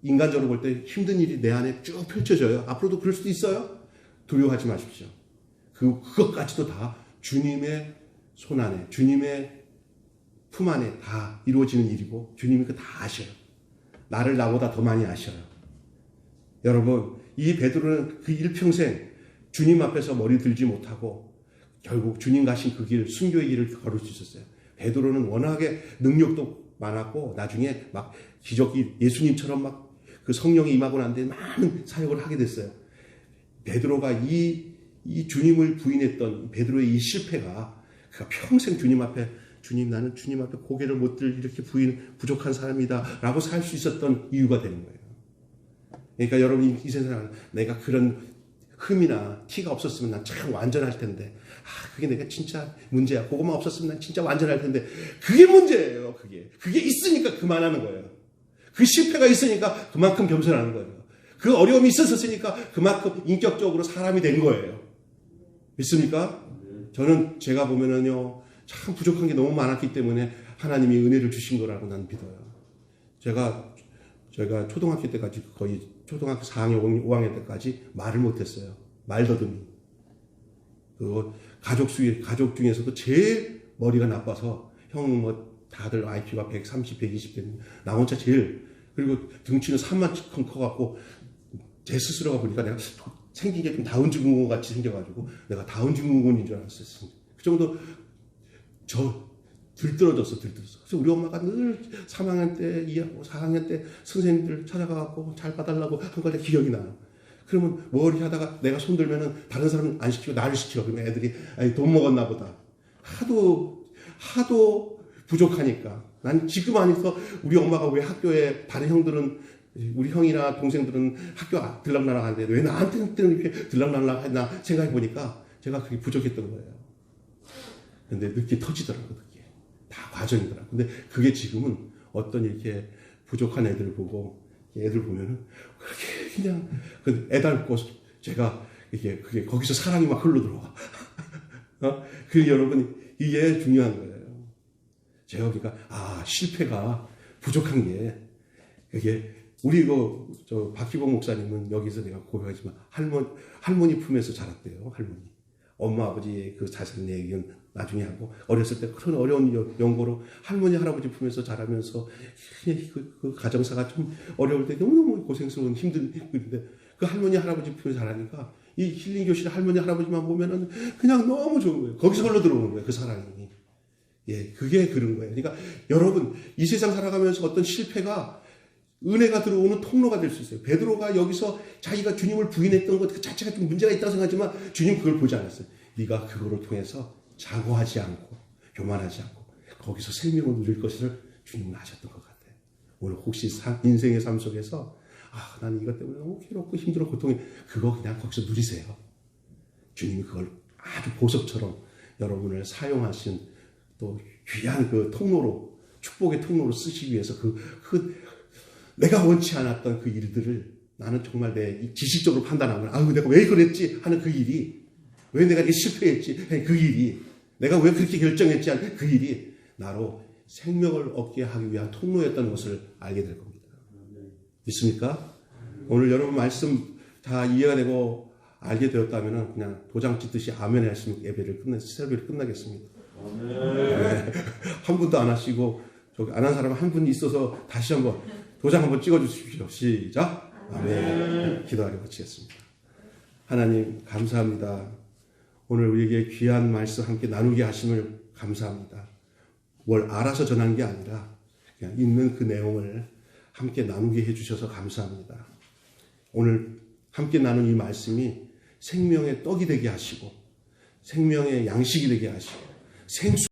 Speaker 1: 인간적으로 볼 때 힘든 일이 내 안에 쭉 펼쳐져요. 앞으로도 그럴 수도 있어요. 두려워하지 마십시오. 그것까지도 다 주님의 손 안에, 주님의 품 안에 다 이루어지는 일이고 주님이 그거 다 아셔요. 나를 나보다 더 많이 아셔요. 여러분, 이 베드로는 그 일평생 주님 앞에서 머리 들지 못하고 결국 주님 가신 그 길, 순교의 길을 걸을 수 있었어요. 베드로는 워낙에 능력도 많았고 나중에 막 기적이 예수님처럼 막 그 성령이 임하고 난 뒤에 많은 사역을 하게 됐어요. 베드로가 이 주님을 부인했던 베드로의 이 실패가 그가 평생 주님 앞에 주님 나는 주님 앞에 고개를 못 들 이렇게 부족한 사람이다 라고 살 수 있었던 이유가 되는 거예요. 그러니까 여러분 이 세상은 내가 그런 흠이나 티가 없었으면 난 참 완전할 텐데 그게 내가 진짜 문제야. 그것만 없었으면 난 진짜 완전할 텐데 그게 문제예요. 그게 있으니까 그만하는 거예요. 그 실패가 있으니까 그만큼 겸손하는 거예요. 그 어려움이 있었으니까 그만큼 인격적으로 사람이 된 거예요. 믿습니까? 저는 제가 보면은요 참 부족한 게 너무 많았기 때문에 하나님이 은혜를 주신 거라고 난 믿어요. 제가 초등학교 때까지 거의 초등학교 4학년, 5학년 때까지 말을 못했어요. 말더듬이. 그리고 가족 중에서도 제일 머리가 나빠서 형 뭐 다들 IQ가 130, 120 되는 나 혼자 제일 그리고 등치는 3만큼 커갖고 제 스스로가 보니까 내가 생긴 게 좀 다운증후군 같이 생겨가지고 내가 다운증후군인 줄 알았어요. 그 정도 들떨어졌어. 그래서 우리 엄마가 늘 3학년 때, 4학년 때 선생님들 찾아가갖고 잘 봐달라고 한 거 기억이 나요. 그러면 머리 하다가 내가 손들면은 다른 사람 안 시키고 나를 시켜. 그러면 애들이 돈 먹었나 보다. 하도 부족하니까. 난 지금 안에서 우리 엄마가 왜 학교에 다른 형들은 우리 형이나 동생들은 학교 들락날락 하는데 왜 나한테는 이렇게 들락날락 했나 생각해 보니까 제가 그게 부족했던 거예요. 근데 늦게 터지더라고요. 다 과정이더라고요. 근데 그게 지금은 어떤 이렇게 부족한 애들 보고 애들 보면은 그렇게 그냥 애달고 제가 그게 거기서 사랑이 막 흘러들어와. 그 여러분 이게 중요한 거예요. 제가 그러니까 실패가 부족한 게 그게 우리 저 박희봉 목사님은 여기서 내가 고백하지만 할머니 품에서 자랐대요. 할머니. 엄마 아버지의 그 자세한 얘기는 나중에 하고 어렸을 때 그런 어려운 연고로 할머니 할아버지 품에서 자라면서 그 가정사가 좀 어려울 때 너무너무 고생스러운 힘든 일인데 그 할머니 할아버지 품에서 자라니까 이 힐링 교실 할머니 할아버지만 보면은 그냥 너무 좋은 거예요. 거기서 흘러 들어오는 거예요. 그 사랑이. 예, 그게 그런 거예요. 그러니까 여러분 이 세상 살아가면서 어떤 실패가 은혜가 들어오는 통로가 될 수 있어요. 베드로가 여기서 자기가 주님을 부인했던 것 그 자체가 좀 문제가 있다고 생각하지만 주님 그걸 보지 않았어요. 네가 그거를 통해서 자고하지 않고 교만하지 않고 거기서 생명을 누릴 것을 주님은 아셨던 것 같아요. 오늘 혹시 인생의 삶 속에서 나는 이것 때문에 너무 괴롭고 힘들어 고통이 그거 그냥 거기서 누리세요. 주님이 그걸 아주 보석처럼 여러분을 사용하신 또 귀한 그 통로로 축복의 통로로 쓰시기 위해서 내가 원치 않았던 그 일들을 나는 정말 내 지식적으로 판단하면 내가 왜 그랬지 하는 그 일이 왜 내가 이렇게 실패했지 하는 그 일이 내가 왜 그렇게 결정했지 하는 그 일이 나로 생명을 얻게 하기 위한 통로였다는 것을 알게 될 겁니다. 믿습니까? 오늘 여러분 말씀 다 이해가 되고 알게 되었다면 그냥 도장 찍듯이 아멘 하시면 설교를 끝나겠습니다. 네. 한 분도 안 하시고 저기 안 한 사람 한 분 있어서 다시 한번 도장 한번 찍어주십시오. 시작. 아멘. 기도하려 마치겠습니다. 하나님 감사합니다. 오늘 우리에게 귀한 말씀 함께 나누게 하심을 감사합니다. 뭘 알아서 전한 게 아니라 그냥 있는 그 내용을 함께 나누게 해주셔서 감사합니다. 오늘 함께 나눈 이 말씀이 생명의 떡이 되게 하시고 생명의 양식이 되게 하시고 생수